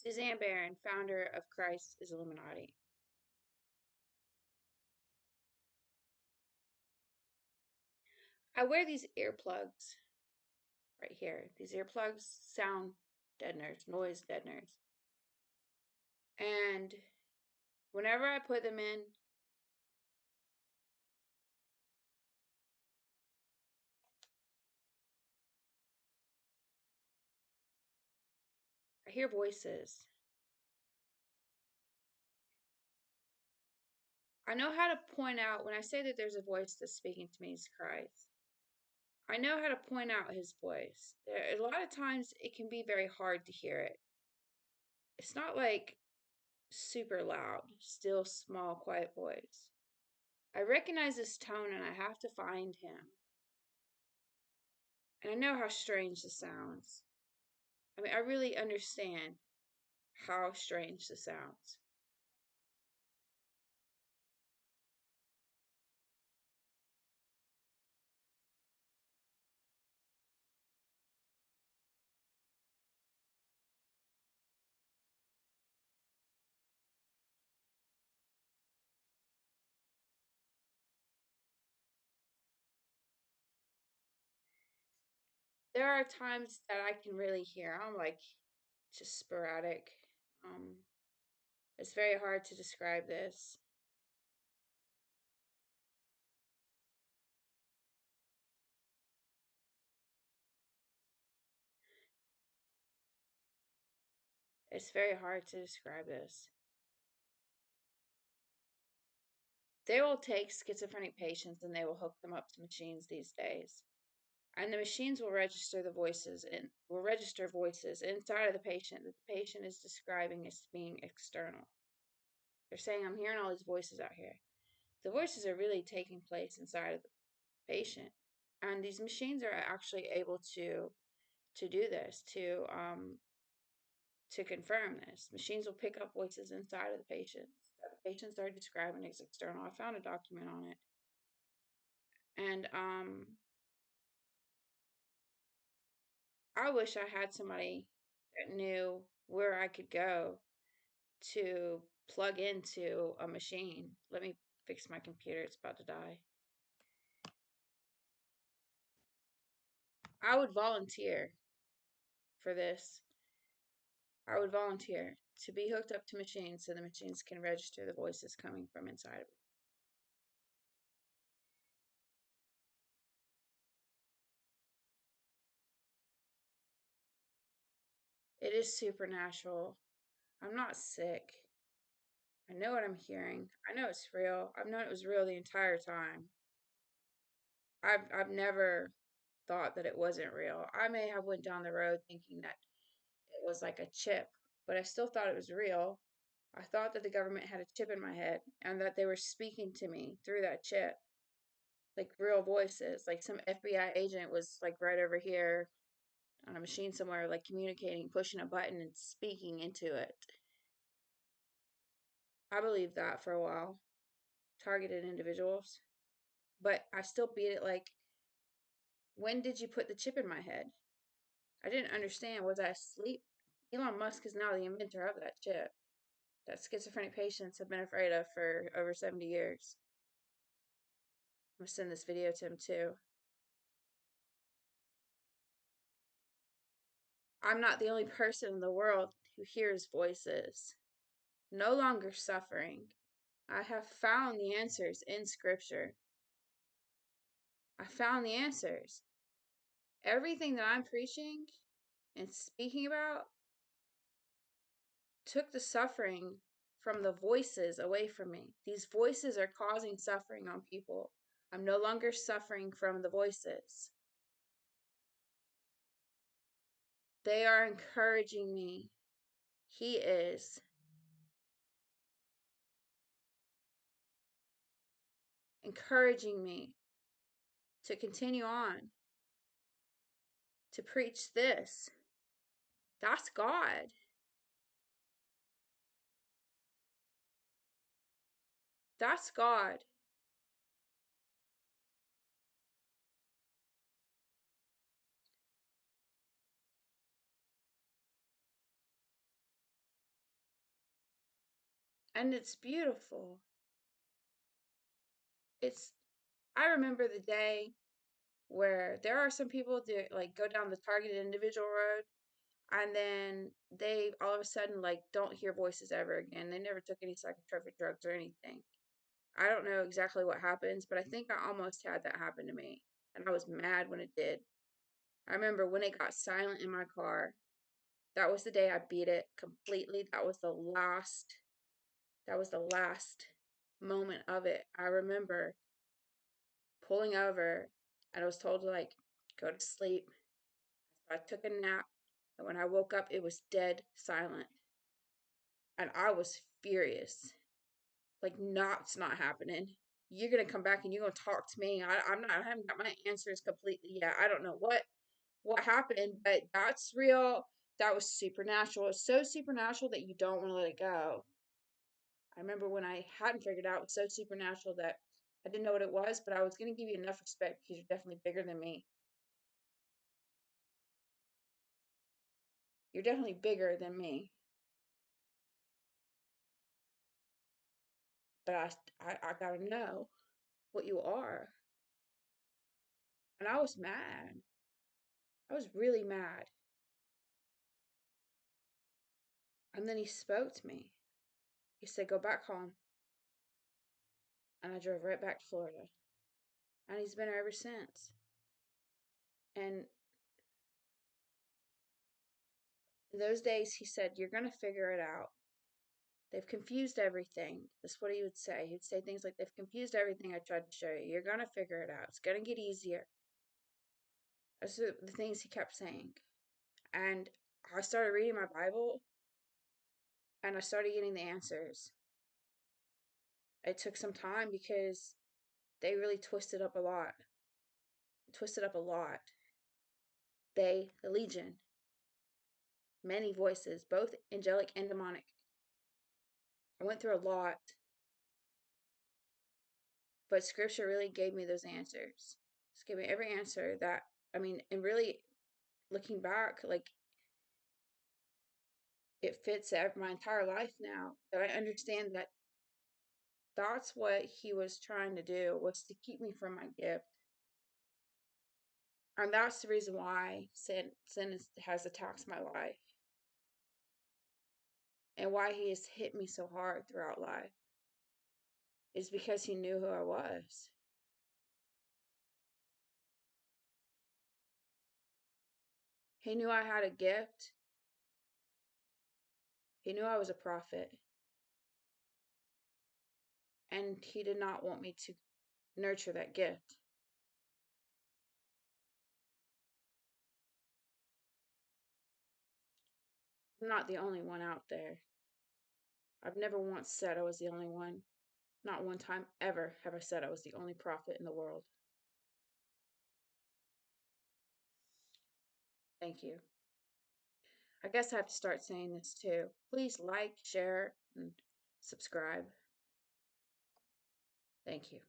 Suzanne Barron, founder of Christ is Illuminati. I wear these earplugs right here. These earplugs, sound deadeners, noise deadeners. And whenever I put them in, I hear voices. I know how to point out when I say that there's a voice that's speaking to me, it's Christ. I know how to point out his voice. A lot of times it can be very hard to hear it. It's not like super loud, still small, quiet voice. I recognize this tone and I have to find him. And I know how strange this sounds. I mean, I really understand how strange this sounds. There are times that I can really hear. I'm like just sporadic. Um, it's very hard to describe this. It's very hard to describe this. They will take schizophrenic patients and they will hook them up to machines these days. And the machines will register the voices and will register voices inside of the patient that the patient is describing as being external. They're saying, I'm hearing all these voices out here. The voices are really taking place inside of the patient. And these machines are actually able to do this, to confirm this. Machines will pick up voices inside of the patients that the patients are describing as external. I found a document on it. And I wish I had somebody that knew where I could go to plug into a machine. Let me fix my computer. It's about to die. I would volunteer for this. I would volunteer to be hooked up to machines so the machines can register the voices coming from inside of it. It is supernatural. I'm not sick. I know what I'm hearing. I know it's real. I've known it was real the entire time. I've never thought that it wasn't real. I may have went down the road thinking that it was like a chip, but I still thought it was real. I thought that the government had a chip in my head and that they were speaking to me through that chip, like real voices. Like some FBI agent was like right over here on a machine somewhere, like communicating, pushing a button and speaking into it. I believed that for a while. Targeted individuals. But I still beat it like, when did you put the chip in my head? I didn't understand. Was I asleep? Elon Musk is now the inventor of that chip that schizophrenic patients have been afraid of for over 70 years. I'm going to send this video to him too. I'm not the only person in the world who hears voices. No longer suffering. I have found the answers in Scripture. I found the answers. Everything that I'm preaching and speaking about took the suffering from the voices away from me. These voices are causing suffering on people. I'm no longer suffering from the voices. They are encouraging me. He is. Encouraging me to continue on, to preach this. That's God. That's God. And it's beautiful. It's I remember the day where there are some people that like go down the targeted individual road and then they all of a sudden like don't hear voices ever again. They never took any psychotropic drugs or anything. I don't know exactly what happens, but I think I almost had that happen to me. And I was mad when it did. I remember when it got silent in my car. That was the day I beat it completely. That was the last moment of it. I remember pulling over and I was told to like go to sleep. So I took a nap and when I woke up it was dead silent. And I was furious. Like, no, it's not happening. You're gonna come back and you're gonna talk to me. I haven't got my answers completely yet. I don't know what happened, but that's real. That was supernatural. It's so supernatural that you don't want to let it go. I remember when I hadn't figured out, it was so supernatural that I didn't know what it was, but I was gonna give you enough respect because you're definitely bigger than me. You're definitely bigger than me. But I gotta know what you are. And I was mad. I was really mad. And then he spoke to me. He said, go back home. And I drove right back to Florida. And he's been there ever since. And those days he said, you're going to figure it out. They've confused everything. That's what he would say. He'd say things like, they've confused everything I tried to show you. You're going to figure it out. It's going to get easier. That's the things he kept saying. And I started reading my Bible and I started getting the answers. It took some time because they really twisted up a lot. Twisted up a lot. The Legion, many voices, both angelic and demonic. I went through a lot, but scripture really gave me those answers. It's gave me every answer that, I mean, and really looking back, like it fits my entire life now that I understand that that's what he was trying to do was to keep me from my gift. And that's the reason why sin has attacked my life and why he has hit me so hard throughout life is because he knew who I was. He knew I had a gift. He knew I was a prophet. And he did not want me to nurture that gift. I'm not the only one out there. I've never once said I was the only one. Not one time ever have I said I was the only prophet in the world. Thank you. I guess I have to start saying this too. Please like, share, and subscribe. Thank you.